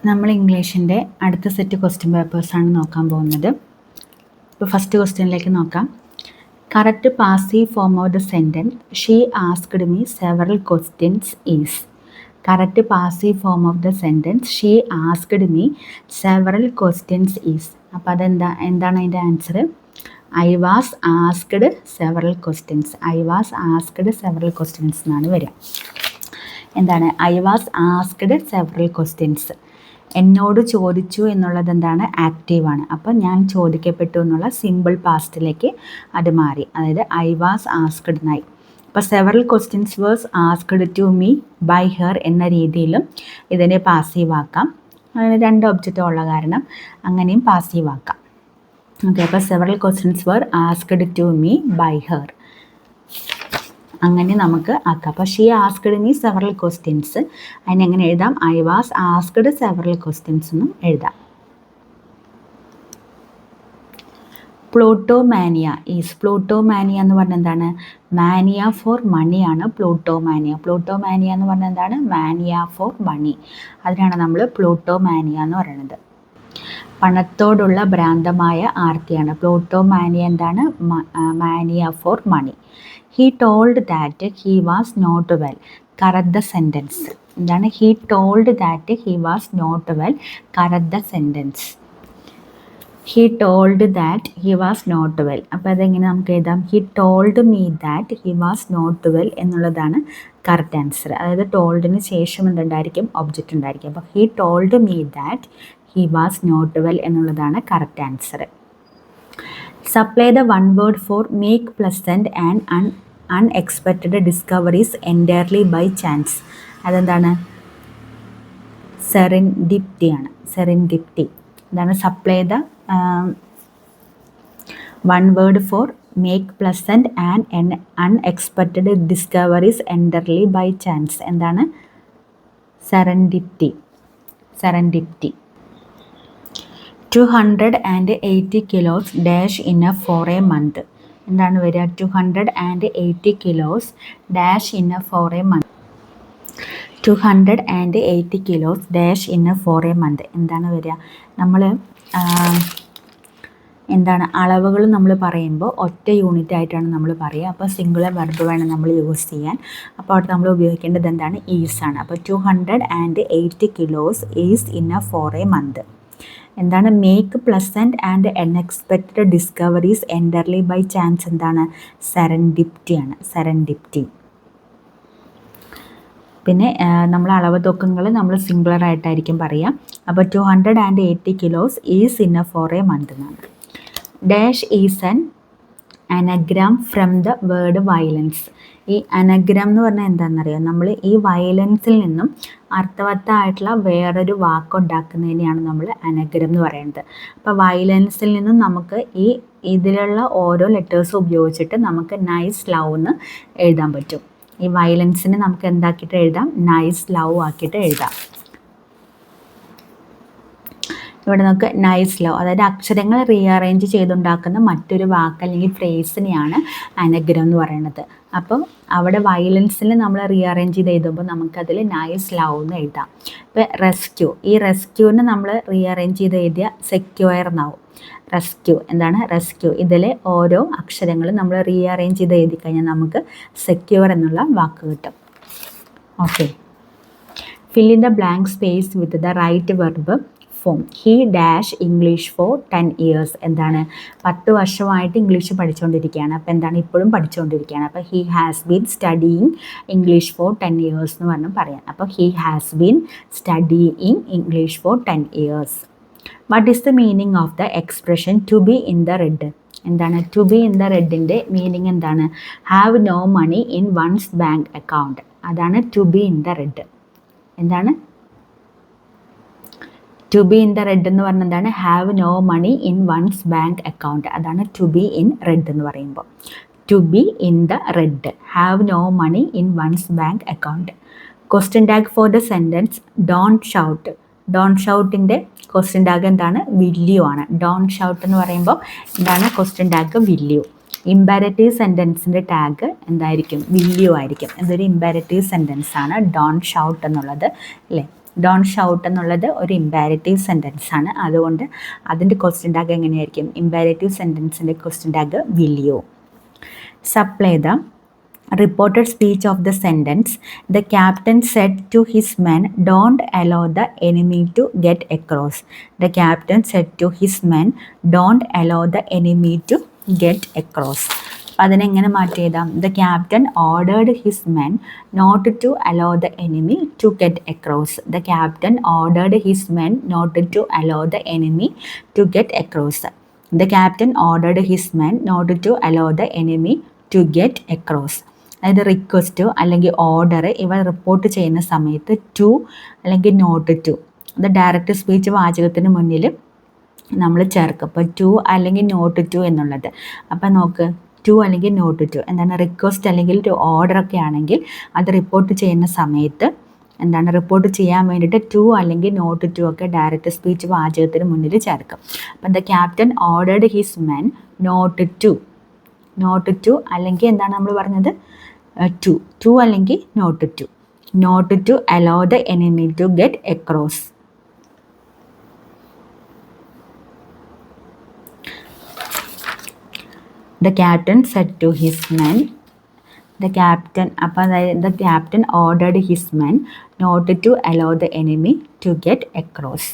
നമ്മൾ ഇംഗ്ലീഷിൻ്റെ അടുത്ത set question പേപ്പേഴ്സാണ് നോക്കാൻ പോകുന്നത്. ഇപ്പോൾ ഫസ്റ്റ് ക്വസ്റ്റ്യനിലേക്ക് നോക്കാം. Correct passive form of the sentence she asked me several questions is. Correct passive form of the sentence she asked me several questions is. അപ്പോൾ എന്താണ് അതിൻ്റെ answer? I was asked several questions. I was asked several questions എന്നാണ് വരിക. എന്താണ് I was asked several questions? എന്നോട് ചോദിച്ചു എന്നുള്ളത് എന്താണ്? ആക്റ്റീവാണ്. അപ്പോൾ ഞാൻ ചോദിക്കപ്പെട്ടു എന്നുള്ള സിമ്പിൾ പാസ്റ്റിലേക്ക് അത് മാറി. അതായത് ഐ വാസ് ആസ്ക്ഡ് എന്നായി. അപ്പോൾ several questions was asked to me by her എന്ന രീതിയിലും ഇതിനെ പാസീവ് ആക്കാം. അങ്ങനെ രണ്ട് ഒബ്ജക്റ്റ് ഉള്ള കാരണം അങ്ങനെയും പാസീവ് ആക്കാം. ഓക്കെ, അപ്പോൾ several questions were asked to me by her, അങ്ങനെ നമുക്ക് ആക്കാം. അപ്പോൾ she asked me several questions അതിനെങ്ങനെ എഴുതാം? I was asked several questions എന്നും എഴുതാം. പ്ലൂട്ടോമാനിയ ഈസ്. പ്ലൂട്ടോമാനിയ എന്ന് പറഞ്ഞാൽ എന്താണ്? മാനിയ ഫോർ മണിയാണ് പ്ലൂട്ടോമാനിയ. പ്ലൂട്ടോമാനിയ എന്ന് പറഞ്ഞാൽ എന്താണ്? മാനിയ ഫോർ മണി. അതിനാണ് നമ്മൾ പ്ലൂട്ടോമാനിയ എന്ന് പറയുന്നത്. പണത്തോടുള്ള ഭ്രാന്തമായ ആർത്തിയാണ്. പ്ലൂട്ടോമാനിയ എന്താണ്? Mania for money. He told that he was not well. Correct the sentence. എന്താണ്? He told that he was not well. Correct the sentence. He told that he was not well. അപ്പോൾ അതെങ്ങനെ നമുക്ക് എഴുതാം? He told me that he was not well എന്നുള്ളതാണ് correct answer. അതായത് ടോൾഡിന് ശേഷം എന്തുണ്ടായിരിക്കും? ഒബ്ജക്റ്റ് ഉണ്ടായിരിക്കും. അപ്പോൾ he told me that he was not well എന്നുള്ളതാണ് correct answer. Supply the one word for make pleasant and unexpected discoveries entirely by chance. അതെന്താണ്? Serendipity ആണ്. സെറിൻഡിപ്റ്റി. എന്താണ്? Supply the one word for make pleasant and unexpected discoveries entirely by chance. എന്താണ്? Serendipity. Serendipity. 280 kilos dash enough for a month. എന്താണ് വരിക? 280 kilos dash enough for a month. 280 kilos dash enough for a month എന്താണ് വരിക? നമ്മൾ എന്താണ് അളവുകൾ നമ്മൾ പറയുമ്പോൾ ഒറ്റ യൂണിറ്റ് ആയിട്ടാണ് നമ്മൾ പറയുക. അപ്പോൾ സിംഗുലർ വെർബ് വേണം നമ്മൾ യൂസ് ചെയ്യാൻ. അപ്പോൾ അവിടെ നമ്മൾ ഉപയോഗിക്കേണ്ടത് എന്താണ്? ഈസ് ആണ്. അപ്പോൾ 280 kilos is enough for a month. എന്താണ്? Make pleasant and unexpected discoveries entirely by chance. എന്താണ്? സെറൻഡിപ്റ്റി ആണ്. സെറൻഡിപ്റ്റി. പിന്നെ നമ്മൾ അളവ് തൂക്കങ്ങൾ നമ്മൾ സിംഗുലർ ആയിട്ടായിരിക്കും പറയുക. അപ്പോൾ 280 kilos is enough for a month എന്നാണ്. Dash is an anagram from the word violence. ഈ അനഗ്രാം എന്ന് പറഞ്ഞാൽ എന്താണെന്നറിയാം? നമ്മൾ ഈ വയലൻസിൽ നിന്നും അർത്ഥവത്തായിട്ടുള്ള വേറൊരു വാക്കുണ്ടാക്കുന്നതിനെയാണ് നമ്മൾ അനഗ്രം എന്ന് പറയുന്നത്. അപ്പോൾ വയലൻസിൽ നിന്നും നമുക്ക് ഇതിലുള്ള ഓരോ ലെറ്റേഴ്സ് ഉപയോഗിച്ചിട്ട് നമുക്ക് നൈസ് ലവ് എന്ന് എഴുതാൻ പറ്റും. ഈ വയലൻസിനെ നമുക്ക് എന്താക്കിയിട്ട് എഴുതാം? നൈസ് ലവ് ആക്കിയിട്ട് എഴുതാം. ഇവിടെ നമുക്ക് നൈസ് ലവ്, അതായത് അക്ഷരങ്ങൾ റീഅറേഞ്ച് ചെയ്തുണ്ടാക്കുന്ന മറ്റൊരു വാക്ക് അല്ലെങ്കിൽ ഫ്രേസിനെയാണ് അനഗ്രം എന്ന് പറയുന്നത്. അപ്പം അവിടെ വയലൻസിൽ നമ്മൾ റീഅറേഞ്ച് ചെയ്ത് എഴുതുമ്പോൾ നമുക്കതിൽ നൈസ് ലവ് എന്ന് എഴുതാം. ഇപ്പോൾ റെസ്ക്യൂ, ഈ റെസ്ക്യൂവിനെ നമ്മൾ റീഅറേഞ്ച് ചെയ്ത് എഴുതിയ സെക്യൂർ എന്നാവും. റെസ്ക്യൂ എന്താണ്? റെസ്ക്യൂ. ഇതിലെ ഓരോ അക്ഷരങ്ങളും നമ്മൾ റീഅറേഞ്ച് ചെയ്ത് എഴുതി കഴിഞ്ഞാൽ നമുക്ക് സെക്യൂർ എന്നുള്ള വാക്ക് കിട്ടും. Okay, fill in the blank space with the right verb form. He dash English for 10 years. എന്താണ്? 10 വർഷമായിട്ട് ഇംഗ്ലീഷ് പഠിച്ചുകൊണ്ടിരിക്കുകയാണ്. അപ്പോൾ എന്താണ്? ഇപ്പോഴും പഠിച്ചുകൊണ്ടിരിക്കുകയാണ്. അപ്പോൾ he has been studying English for 10 years എന്ന് പറഞ്ഞ് പറയാം. അപ്പോൾ he has been studying English for 10 years. What is the meaning of the expression to be in the red? എന്താണ്? ടു ബി ഇൻ ദ റെഡിൻ്റെ മീനിങ് എന്താണ്? Have no money in one's bank account. അതാണ് to be in the red. എന്താണ്? To be in the red എന്ന് പറഞ്ഞാൽ എന്താണ്? Have no money in one's bank account. അതാണ് to be in red എന്ന് പറയുമ്പോൾ. To be in the red, have no money in one's bank account. Question tag for the sentence don't shout. Don't ഷൗട്ടിൻ്റെ question tag എന്താണ്? Will you ആണ്. Don't shout എന്ന് പറയുമ്പോൾ എന്താണ്? Question tag will you. Imperative സെൻറ്റൻസിൻ്റെ tag എന്തായിരിക്കും? വില്യു ആയിരിക്കും. ഇതൊരു ഇമ്പാരറ്റീവ് സെൻറ്റൻസ് ആണ് ഡോണ്ട് ഷൗട്ട് എന്നുള്ളത്, അല്ലേ? ഡോണ്ട് ഷൗട്ട് എന്നുള്ളത് ഒരു ഇമ്പാരറ്റീവ് സെൻറ്റൻസ് ആണ്. അതുകൊണ്ട് അതിൻ്റെ ക്വസ്റ്റ്യൻ ടാഗ് എങ്ങനെയായിരിക്കും? ഇമ്പാരറ്റീവ് സെൻറ്റൻസിൻ്റെ question tag will you. Supply the reported speech of the sentence. The captain said to his men, don't allow the enemy to get across. The captain said to his men, don't allow the enemy to get across. അതിനെങ്ങനെ മാറ്റി എഴുതാം? The captain ordered his men not to allow the enemy to get across. The captain ordered his men not to allow the enemy to get across. The captain ordered his men not to allow the enemy to get across. അതായത് request അല്ലെങ്കിൽ order ഇവ report ചെയ്യുന്ന സമയത്ത് to അല്ലെങ്കിൽ not to, അത് direct speech വാചകത്തിന് മുന്നിൽ നമ്മൾ ചേർക്കും. അപ്പോൾ ടു അല്ലെങ്കിൽ നോട്ട് ടു എന്നുള്ളത്. അപ്പം നോക്ക്, ടു അല്ലെങ്കിൽ നോട്ട് ടു എന്താണ്? റിക്വസ്റ്റ് അല്ലെങ്കിൽ ഒരു ഓർഡറൊക്കെ ആണെങ്കിൽ അത് റിപ്പോർട്ട് ചെയ്യുന്ന സമയത്ത് എന്താണ് റിപ്പോർട്ട് ചെയ്യാൻ വേണ്ടിയിട്ട് ടു അല്ലെങ്കിൽ നോട്ട് ടു ഒക്കെ ഡയറക്റ്റ് സ്പീച്ച് വാചകത്തിന് മുന്നിൽ ചേർക്കും. അപ്പം the captain ordered his men not to അല്ലെങ്കിൽ എന്താണ് നമ്മൾ പറഞ്ഞത്? ടു അല്ലെങ്കിൽ not to allow the enemy to get across. The captain said to his men, the captain ordered his men not to allow the enemy to get across.